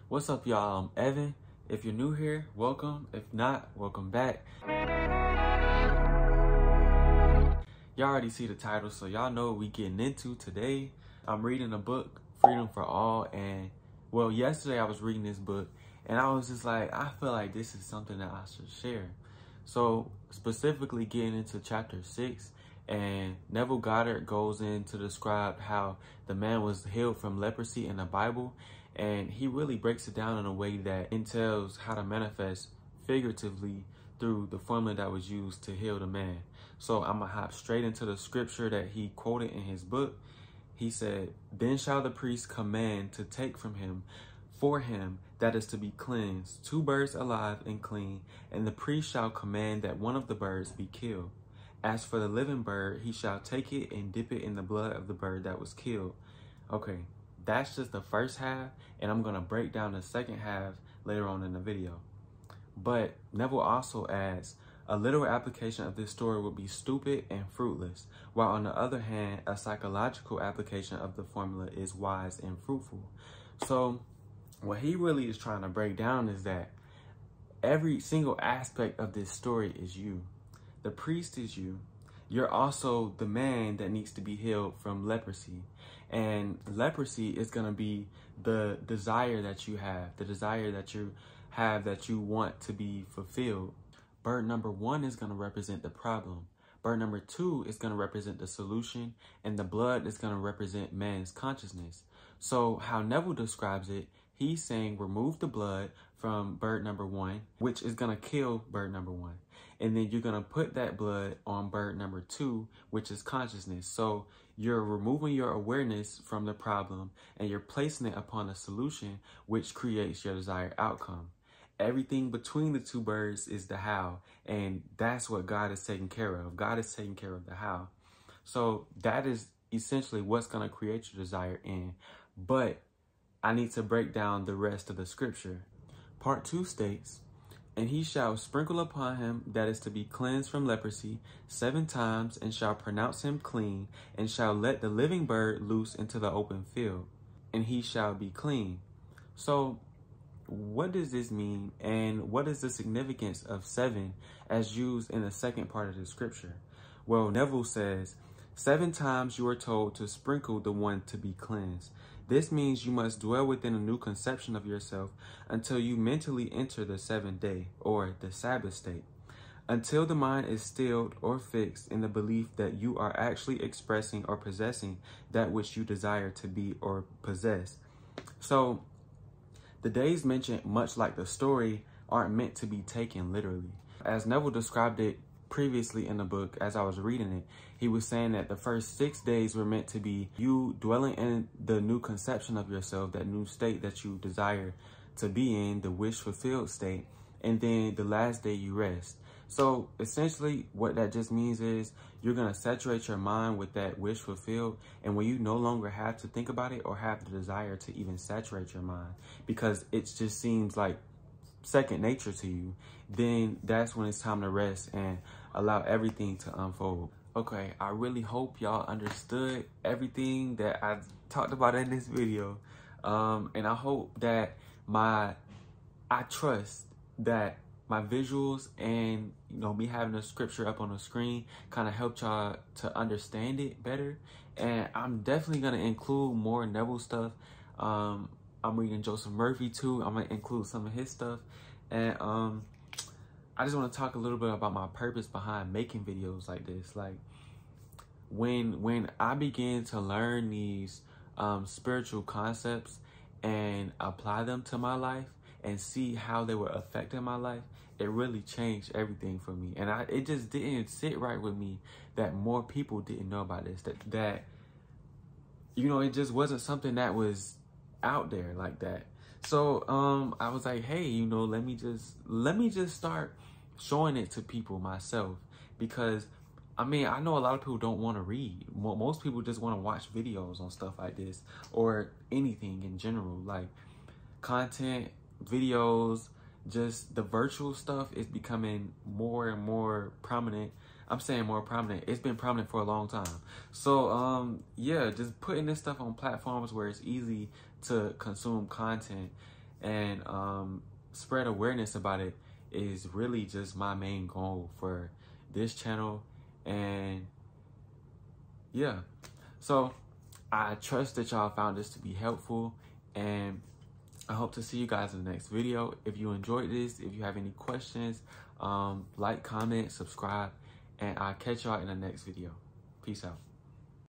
What's up, y'all? I'm Evan. If you're new here, welcome. If not, welcome back. Y'all already see the title, so y'all know what we getting into today. I'm reading a book, Freedom for All, and well, yesterday I was reading this book, and I was just like, I feel like this is something that I should share. So specifically getting into chapter 6, and Neville Goddard goes in to describe how the man was healed from leprosy in the Bible, and he really breaks it down in a way that entails how to manifest figuratively through the formula that was used to heal the man. So I'm gonna hop straight into the scripture that he quoted in his book. He said, "Then shall the priest command to take from him, for him that is to be cleansed, 2 birds alive and clean, and the priest shall command that one of the birds be killed. As for the living bird, he shall take it and dip it in the blood of the bird that was killed." Okay, that's just the first half, and I'm gonna break down the second half later on in the video. But Neville also adds, a literal application of this story would be stupid and fruitless, while on the other hand, a psychological application of the formula is wise and fruitful. So what he really is trying to break down is that every single aspect of this story is you. The priest is you. You're also the man that needs to be healed from leprosy. And leprosy is going to be the desire that you have, the desire that you have that you want to be fulfilled. Bird number 1 is going to represent the problem. Bird number 2 is going to represent the solution, and the blood is going to represent man's consciousness. So how Neville describes it, he's saying remove the blood from bird number 1, which is going to kill bird number 1. And then you're going to put that blood on bird number 2, which is consciousness. So you're removing your awareness from the problem and you're placing it upon a solution, which creates your desired outcome. Everything between the 2 birds is the how, and that's what God is taking care of. God is taking care of the how. So that is essentially what's going to create your desired end. But I need to break down the rest of the scripture. Part 2 states, "And he shall sprinkle upon him that is to be cleansed from leprosy 7 times, and shall pronounce him clean, and shall let the living bird loose into the open field, and he shall be clean." So what does this mean, and what is the significance of 7 as used in the second part of the scripture? Well, Neville says, 7 times you are told to sprinkle the one to be cleansed. This means you must dwell within a new conception of yourself until you mentally enter the 7th day, or the Sabbath state, until the mind is stilled or fixed in the belief that you are actually expressing or possessing that which you desire to be or possess. So the days mentioned, much like the story, aren't meant to be taken literally. As Neville described it previously in the book, as I was reading it, he was saying that the first 6 days were meant to be you dwelling in the new conception of yourself, that new state that you desire to be in, the wish fulfilled state, and then the last day you rest. So essentially what that just means is you're going to saturate your mind with that wish fulfilled, and when you no longer have to think about it or have the desire to even saturate your mind because it just seems like second nature to you, then that's when it's time to rest and allow everything to unfold. Okay, I really hope y'all understood everything that I talked about in this video, and I hope that I trust that my visuals and me having the scripture up on the screen kind of helped y'all to understand it better. And I'm definitely gonna include more Neville stuff. I'm reading Joseph Murphy too. I'm gonna include some of his stuff. And I just want to talk a little bit about my purpose behind making videos like this. Like when I began to learn these spiritual concepts and apply them to my life and see how they were affecting my life, it really changed everything for me. And it just didn't sit right with me that more people didn't know about this, that it just wasn't something that was out there like that. So I was like, hey, let me just start showing it to people myself, because I know a lot of people don't want to read. Most people just want to watch videos on stuff like this, or anything in general, like content, videos, just the virtual stuff is becoming more and more prominent. I'm saying more prominent. It's been prominent for a long time. So yeah, just putting this stuff on platforms where it's easy to consume content and spread awareness about it is really just my main goal for this channel. And yeah, so I trust that y'all found this to be helpful, and I hope to see you guys in the next video. If you enjoyed this, if you have any questions, like, comment, subscribe, and I'll catch y'all in the next video. Peace out.